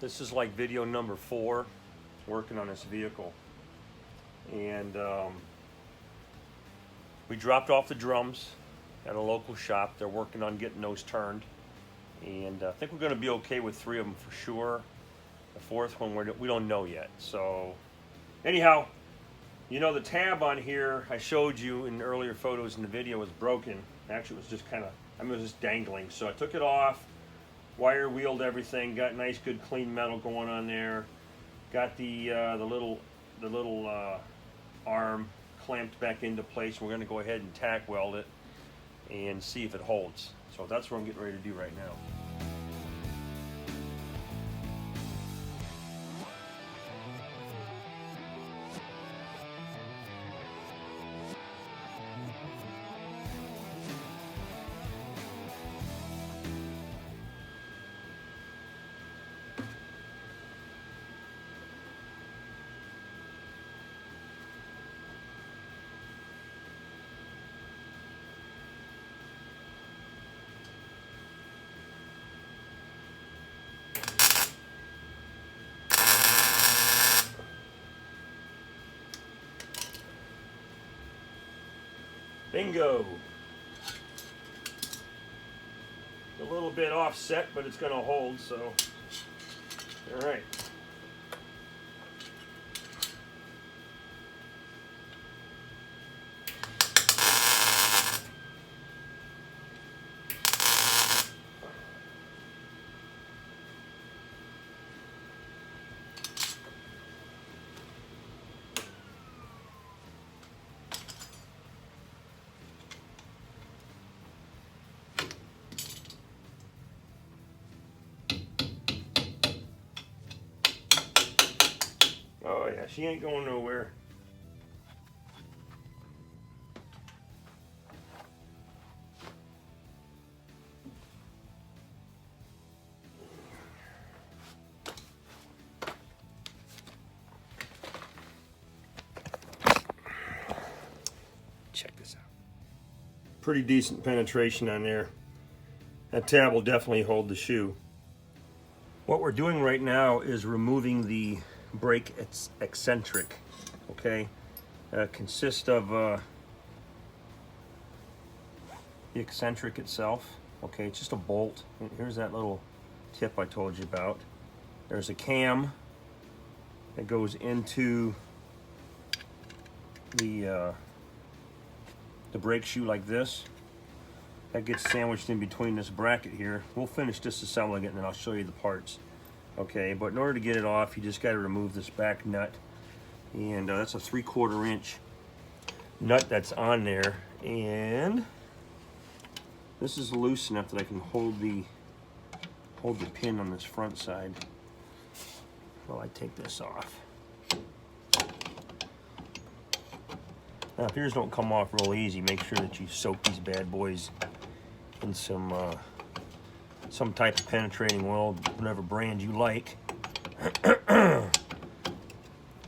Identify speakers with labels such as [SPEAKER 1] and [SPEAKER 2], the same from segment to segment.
[SPEAKER 1] This is like video number 4 working on this vehicle. And we dropped off the drums at a local shop. They're working on getting those turned. And I think we're going to be okay with 3 of them for sure. The 4th one we don't know yet. So anyhow, you know, the tab on here I showed you in earlier photos in the video was broken. Actually, it was just kind of, it was just dangling. So I took it off, wire wheeled everything, got nice good clean metal going on there. Got the little arm clamped back into place. We're going to go ahead and tack weld it and see if it holds. So that's what I'm getting ready to do right now. Bingo! A little bit offset, but it's going to hold, so all right. Oh yeah, she ain't going nowhere. Check this out. Pretty decent penetration on there. That tab will definitely hold the shoe. What we're doing right now is removing the brake eccentric. Okay, consists of the eccentric itself. Okay, it's just a bolt. Here's that little tip I told you about. There's a cam that goes into the brake shoe like this. That gets sandwiched in between this bracket here. We'll finish disassembling it and then I'll show you the parts. Okay, but in order to get it off, you just got to remove this back nut. And that's a 3/4 inch nut that's on there. And this is loose enough that I can hold the pin on this front side while I take this off. Now, if yours don't come off real easy, make sure that you soak these bad boys in some type of penetrating oil, whatever brand you like,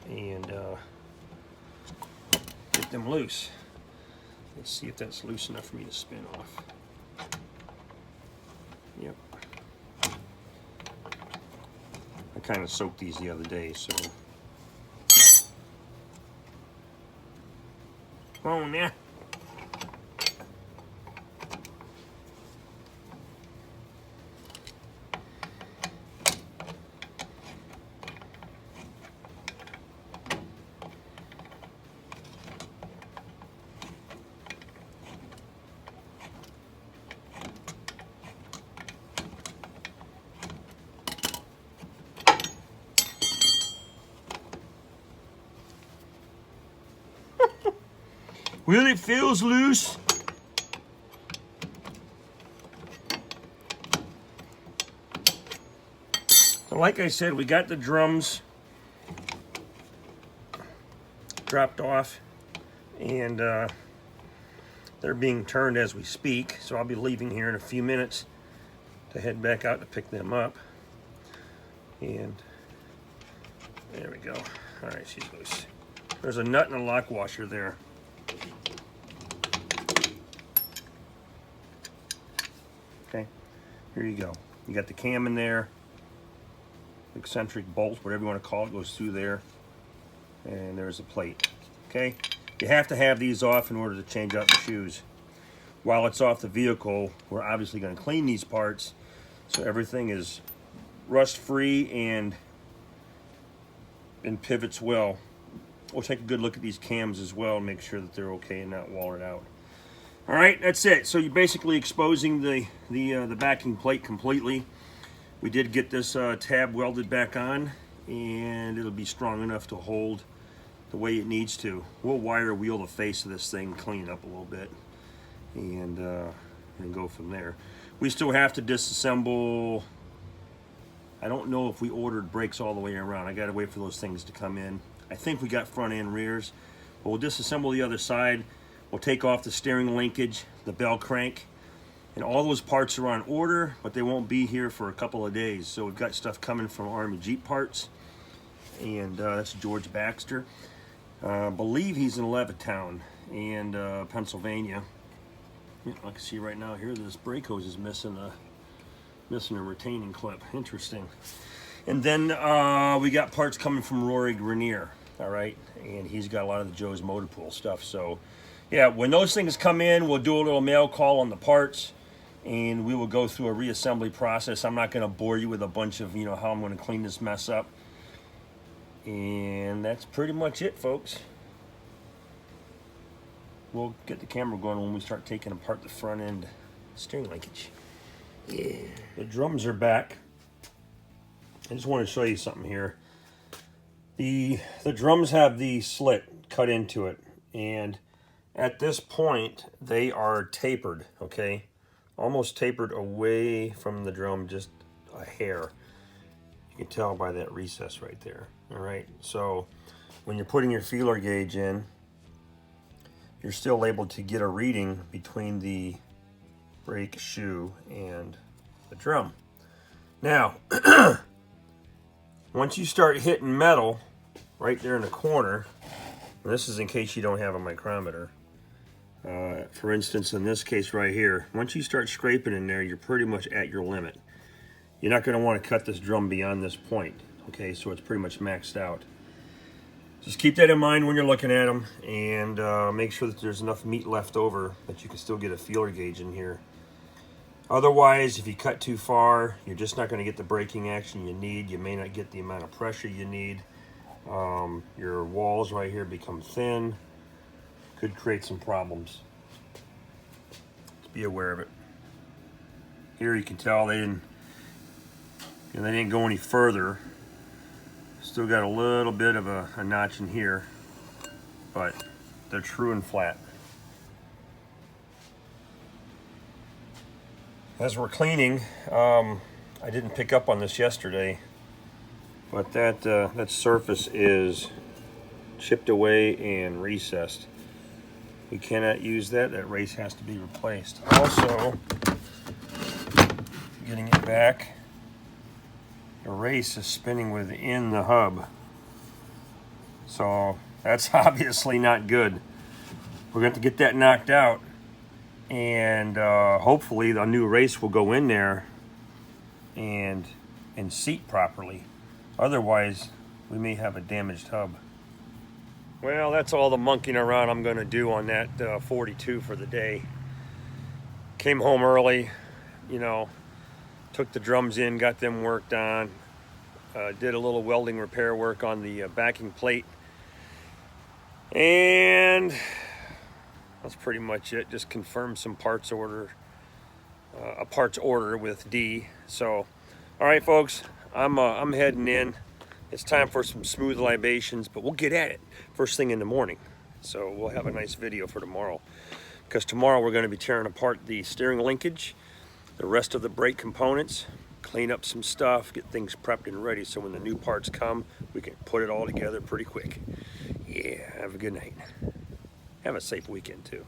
[SPEAKER 1] and get them loose. Let's see if that's loose enough for me to spin off. Yep. I kind of soaked these the other day, so. Come on now. Well, it feels loose. So like I said, we got the drums dropped off, and they're being turned as we speak. So I'll be leaving here in a few minutes to head back out to pick them up. And there we go. All right, she's loose. There's a nut and a lock washer there. Okay, here you go. You got the cam in there. eccentric bolt, whatever you want to call it, goes through there. And there's a plate. Okay, you have to have these off in order to change out the shoes. While it's off the vehicle, we're obviously going to clean these parts so everything is rust free and pivots well. We'll take a good look at these cams as well and make sure that they're okay and not wallet out. All right, that's it. So you're basically exposing the backing plate completely. We did get this tab welded back on, and it'll be strong enough to hold the way it needs to. We'll wire wheel the face of this thing, clean it up a little bit, and go from there. We still have to disassemble. I don't know if we ordered brakes all the way around. I gotta wait for those things to come in. I think we got front and rears, but we'll disassemble the other side. We'll take off the steering linkage, the bell crank, and all those parts are on order, but they won't be here for a couple of days. So we've got stuff coming from Army Jeep Parts, and that's George Baxter. I believe he's in Levittown and Pennsylvania. I can see right now here this brake hose is missing a retaining clip. Interesting. And then we got parts coming from Rory Grenier, all right? And he's got a lot of the Joe's Motor Pool stuff. So yeah, when those things come in, we'll do a little mail call on the parts, and we will go through a reassembly process. I'm not going to bore you with a bunch of, how I'm going to clean this mess up. And that's pretty much it, folks. We'll get the camera going when we start taking apart the front end steering linkage. Yeah. The drums are back. I just want to show you something here. The drums have the slit cut into it, and at this point they are tapered, okay? Almost tapered away from the drum, just a hair. You can tell by that recess right there. All right, so when you're putting your feeler gauge in, you're still able to get a reading between the brake shoe and the drum. Now, once you start hitting metal right there in the corner, and this is in case you don't have a micrometer, for instance, in this case right here, once you start scraping in there, you're pretty much at your limit. You're not going to want to cut this drum beyond this point. Okay, so it's pretty much maxed out. Just keep that in mind when you're looking at them, and make sure that there's enough meat left over that you can still get a feeler gauge in here. Otherwise, if you cut too far, you're just not going to get the braking action you need. You may not get the amount of pressure you need. Your walls right here become thin. Could create some problems. Just be aware of it. Here you can tell they didn't go any further. Still got a little bit of a notch in here, but they're true and flat. As we're cleaning, I didn't pick up on this yesterday, but that surface is chipped away and recessed. We cannot use that. That race has to be replaced. Also, getting it back, the race is spinning within the hub. So that's obviously not good. We're going to get that knocked out, and hopefully the new race will go in there and seat properly. Otherwise, we may have a damaged hub. Well, that's all the monkeying around I'm going to do on that 42 for the day. Came home early, took the drums in, got them worked on, did a little welding repair work on the backing plate, and that's pretty much it. Just confirmed some parts order, a parts order with D. So, all right, folks, I'm heading in. It's time for some smooth libations, but we'll get at it first thing in the morning. So we'll have a nice video for tomorrow, because tomorrow we're going to be tearing apart the steering linkage, the rest of the brake components, clean up some stuff, get things prepped and ready so when the new parts come, we can put it all together pretty quick. Yeah, have a good night. Have a safe weekend too.